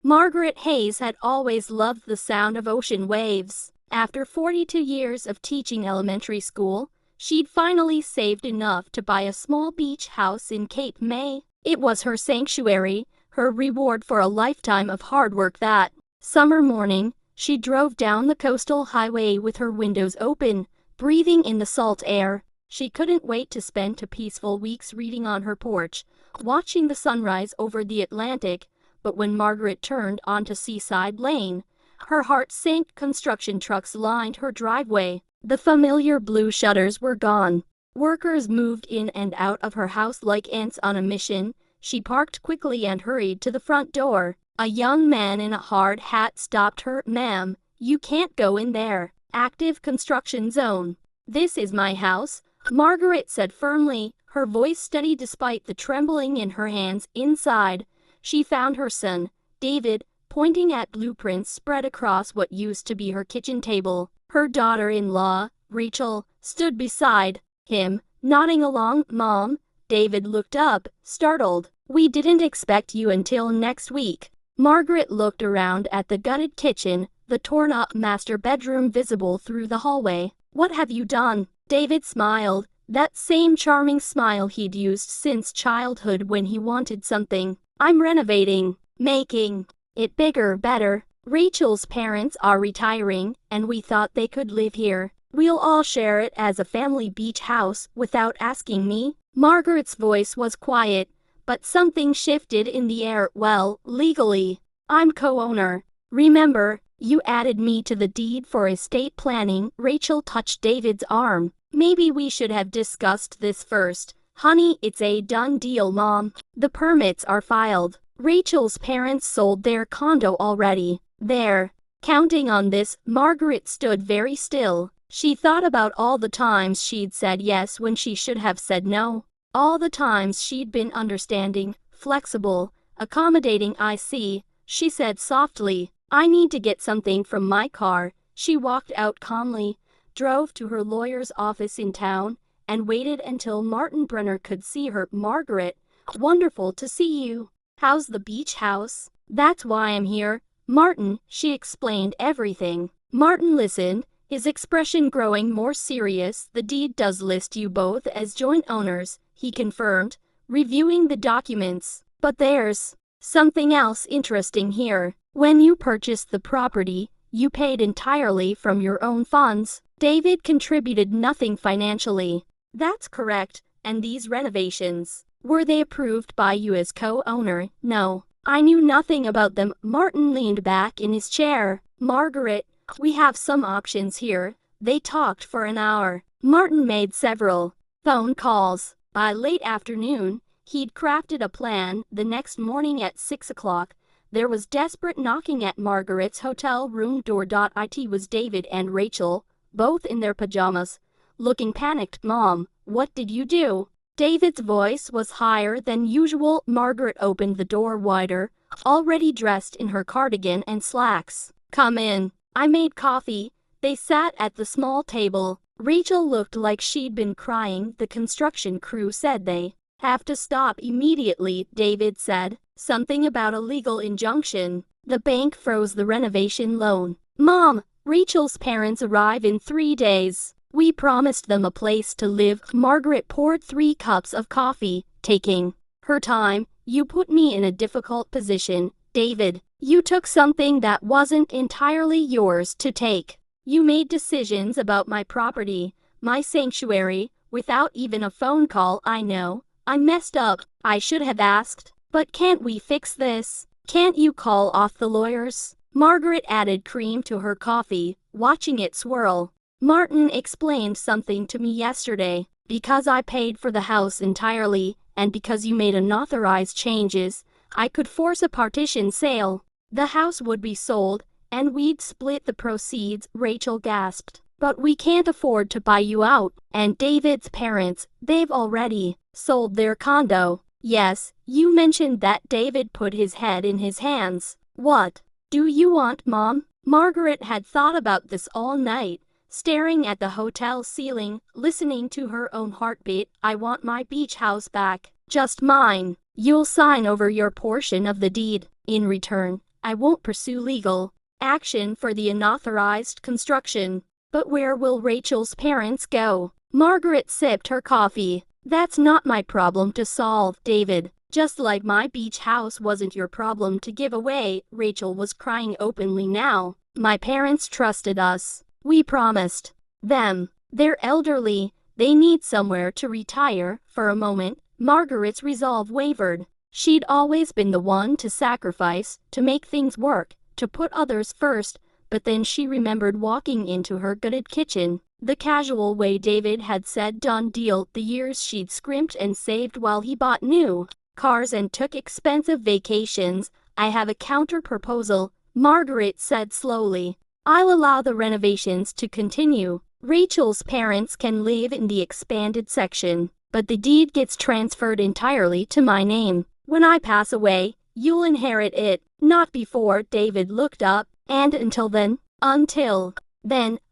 Margaret Hayes had always loved the sound of ocean waves. After 42 years of teaching elementary school, she'd finally saved enough to buy a small beach house in Cape May. It was her sanctuary, her reward for a lifetime of hard work. That summer morning, she drove down the coastal highway with her windows open, breathing in the salt air. She couldn't wait to spend 2 peaceful weeks reading on her porch, watching the sunrise over the Atlantic. But when Margaret turned onto Seaside Lane, her heart sank. Construction trucks lined her driveway. The familiar blue shutters were gone. Workers moved in and out of her house like ants on a mission. She parked quickly and hurried to the front door. A young man in a hard hat stopped her. "Ma'am, you can't go in there. Active construction zone." "This is my house," Margaret said firmly, her voice steady despite the trembling in her hands. Inside, she found her son, David, pointing at blueprints spread across what used to be her kitchen table. Her daughter-in-law, Rachel, stood beside him, nodding along. "Mom," David looked up, startled. "We didn't expect you until next week." Margaret looked around at the gutted kitchen, the torn-up master bedroom visible through the hallway. "What have you done?" David smiled, that same charming smile he'd used since childhood when he wanted something. "I'm renovating, making it bigger, better. Rachel's parents are retiring, and we thought they could live here. We'll all share it as a family beach house without asking me." Margaret's voice was quiet, but something shifted in the air. "Well, legally, I'm co-owner. Remember, you added me to the deed for estate planning." Rachel touched David's arm. "Maybe we should have discussed this first." "Honey, it's a done deal, Mom. The permits are filed. Rachel's parents sold their condo already. They're counting on this." Margaret stood very still. She thought about all the times she'd said yes when she should have said no. All the times she'd been understanding, flexible, accommodating. "I see," she said softly. "I need to get something from my car." She walked out calmly, drove to her lawyer's office in town, and waited until Martin Brenner could see her. "Margaret, wonderful to see you. How's the beach house?" "That's why I'm here, Martin." She explained everything. Martin listened, his expression growing more serious. "The deed does list you both as joint owners," he confirmed, reviewing the documents. "But there's something else interesting here. When you purchased the property, you paid entirely from your own funds. David contributed nothing financially." "That's correct. And these renovations, were they approved by you as co-owner?" "No. I knew nothing about them." Martin leaned back in his chair. "Margaret, we have some options here." They talked for an hour. Martin made several phone calls. By late afternoon, he'd crafted a plan. The next morning at 6 o'clock, there was desperate knocking at Margaret's hotel room door. It was David and Rachel, both in their pajamas, looking panicked. "Mom, what did you do?" David's voice was higher than usual. Margaret opened the door wider, already dressed in her cardigan and slacks. "Come in. I made coffee." They sat at the small table. Rachel looked like she'd been crying. "The construction crew said they have to stop immediately," David said. "Something about a legal injunction. The bank froze the renovation loan." "Mom, Rachel's parents arrive in 3 days. We promised them a place to live." Margaret poured 3 cups of coffee, taking her time. "You put me in a difficult position, David. You took something that wasn't entirely yours to take. You made decisions about my property, my sanctuary, without even a phone call." "I know. I messed up. I should have asked. But can't we fix this? Can't you call off the lawyers?" Margaret added cream to her coffee, watching it swirl. "Martin explained something to me yesterday. Because I paid for the house entirely, and because you made unauthorized changes, I could force a partition sale. The house would be sold, and we'd split the proceeds." Rachel gasped. "But we can't afford to buy you out." "And David's parents, they've already sold their condo." "Yes, you mentioned that." David put his head in his hands. "What do you want, Mom?" Margaret had thought about this all night, staring at the hotel ceiling, listening to her own heartbeat. "I want my beach house back. Just mine. You'll sign over your portion of the deed. In return, I won't pursue legal action for the unauthorized construction. But where will Rachel's parents go? Margaret sipped her coffee. That's not my problem to solve, David. Just like my beach house wasn't your problem to give away. Rachel was crying openly now. My parents trusted us. We promised them. They're elderly. They need somewhere to retire. For a moment, Margaret's resolve wavered. She'd always been the one to sacrifice, to make things work, to put others first, but then she remembered walking into her gutted kitchen. The casual way David had said done deal, the years she'd scrimped and saved while he bought new cars and took expensive vacations. I have a counter-proposal, Margaret said slowly. I'll allow the renovations to continue. Rachel's parents can live in the expanded section, but the deed gets transferred entirely to my name. When I pass away, you'll inherit it, not before. David looked up. And until then,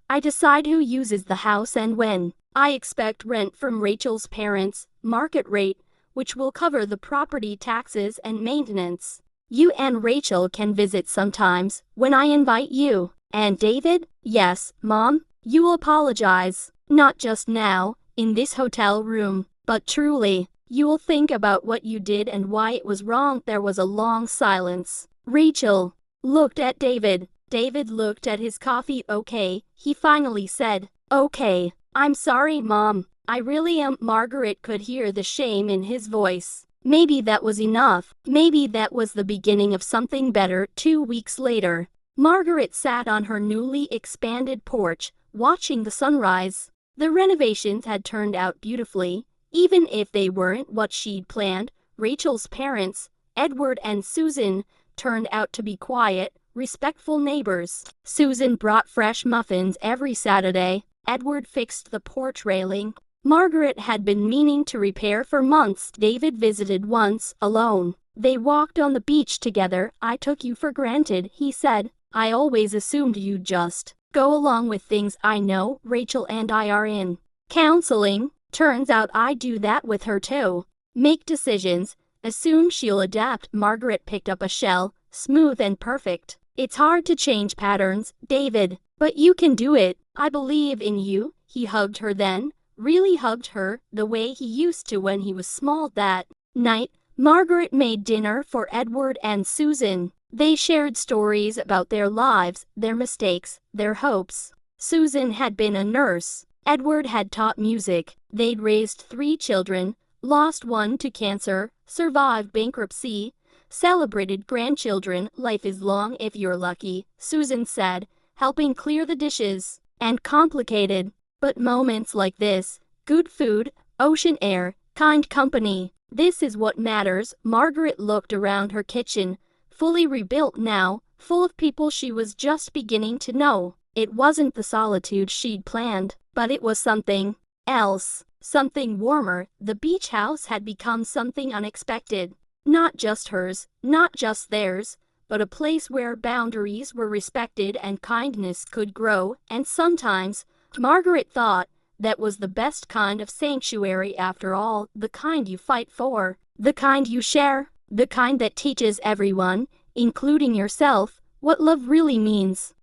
I decide who uses the house and when. I expect rent from Rachel's parents, market rate, which will cover the property taxes and maintenance. You and Rachel can visit sometimes, when I invite you. And David? Yes, Mom, you will apologize. Not just now, in this hotel room, but truly. You will think about what you did and why it was wrong. There was a long silence. Rachel looked at David. David looked at his coffee. Okay, he finally said. Okay, I'm sorry, Mom. I really am. Margaret could hear the shame in his voice. Maybe that was enough. Maybe that was the beginning of something better. 2 weeks later, Margaret sat on her newly expanded porch, watching the sunrise. The renovations had turned out beautifully, even if they weren't what she'd planned. Rachel's parents, Edward and Susan, turned out to be quiet, respectful neighbors. Susan brought fresh muffins every Saturday. Edward fixed the porch railing. Margaret had been meaning to repair for months. David visited once, alone. They walked on the beach together. I took you for granted, he said. I always assumed you'd just go along with things. I know, Rachel and I are in counseling. Turns out I do that with her too. Make decisions, assume she'll adapt. Margaret picked up a shell, smooth and perfect. It's hard to change patterns, David, but you can do it. I believe in you. He hugged her then, really hugged her, the way he used to when he was small. That night, Margaret made dinner for Edward and Susan. They shared stories about their lives, their mistakes, their hopes. Susan had been a nurse. Edward had taught music. They'd raised 3 children, lost 1 to cancer, survived bankruptcy, celebrated grandchildren. Life is long if you're lucky, Susan said, helping clear the dishes. And complicated. But moments like this, good food, ocean air, kind company, this is what matters. Margaret looked around her kitchen, fully rebuilt now, full of people she was just beginning to know. It wasn't the solitude she'd planned, but it was something else, something warmer. The beach house had become something unexpected. Not just hers, not just theirs, but a place where boundaries were respected and kindness could grow. And sometimes, Margaret thought, that was the best kind of sanctuary after all, the kind you fight for, the kind you share, the kind that teaches everyone, including yourself, what love really means.